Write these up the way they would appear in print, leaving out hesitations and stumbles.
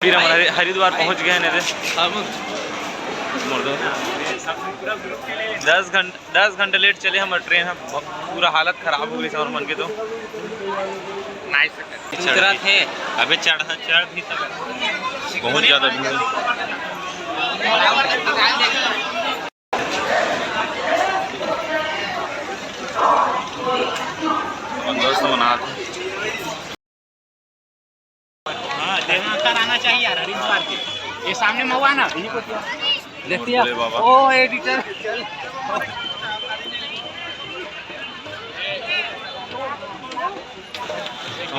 फिर हम हरिद्वार पहुंच गए हैं। 10 घंटे लेट चले हमारे ट्रेन। पूरा हालत ख़राब हो गई समर मन के तो थे। अबे चढ़ भी तक बहुत ज़्यादा भीड़। दोस्त मना आना चाहिए यार हरिद्वार के। ये सामने महुआ ना देखती है। ओ एडिटर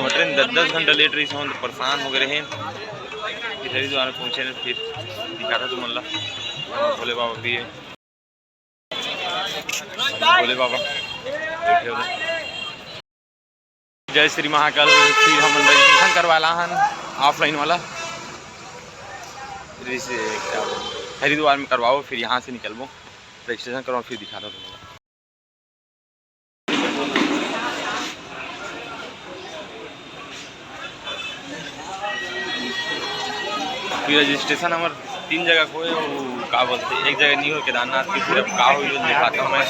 ट्रेन 10 घंटा लेट रही हम तो परेशान हो गए रहे। फिर हरिद्वार पहुँचे ने फिर दिखा था तुम भोले बाबा भी है। भोले बाबा बैठे हुए। जय श्री महाकाल। फिर हम रजिस्ट्रेशन करवाला हन ऑफलाइन वाला हरिद्वार में करवाओ। फिर यहाँ से निकलबो रजिस्ट्रेशन करवाओ फिर दिखा दो तुम्हारा। फिर रजिस्ट्रेशन हमारे 3 जगह को है। वो का बोलते एक जगह नहीं हो केदारनाथ की। फिर अब का हो दिखाता हूँ मैं।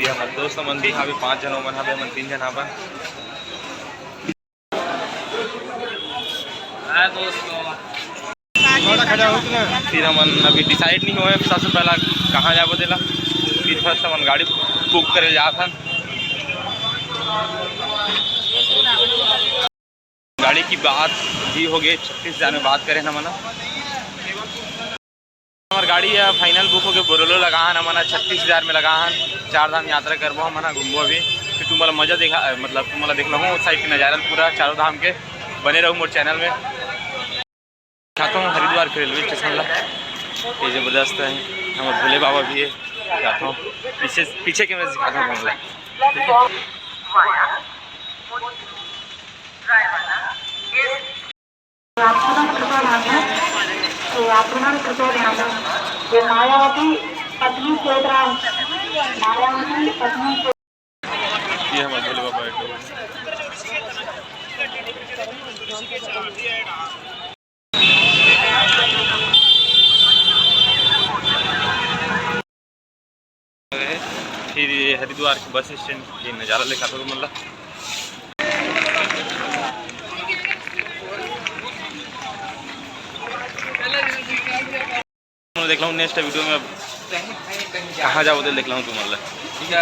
हमारे दोस्त मन भी यहाँ पे 5 जन मन यहाँ पे मन 3 जन यहाँ पर। फिर हम अभी डिसाइड नहीं हुए सबसे पहला कहाँ जाबो देला। फिर फर्स्ट हम गाड़ी बुक करे जाता। गाड़ी की बात भी हो गई 36,000 में बात करें ना मना। हमारी गाड़ी है फाइनल बुक हो गए। बोलेरो लगा है ना मना 36,000 में लगा है। 4 धाम यात्रा करबो मना घूमबो अभी। फिर तुम्हारा मजा देखा मतलब तुम्हारा देख लो उस साइड के नज़ारा पूरा 4 धाम के। बने रहो मोर चैनल में। दिखाता हूँ हरिद्वार के रेलवे स्टेशन ला। ये ज़बरदस्त है। हमारे भोले बाबा भी है। दिखाता हूँ पीछे कैमरे से दिखाता हूँ हमला। ये हमारे भोले बाबा फिर ये हरिद्वार के बस स्टैंड ये नज़ारा लिखा था मतलब। देख लो नेक्स्ट वीडियो में अब कहाँ जाओ देख लो तुम मतलब। ठीक है।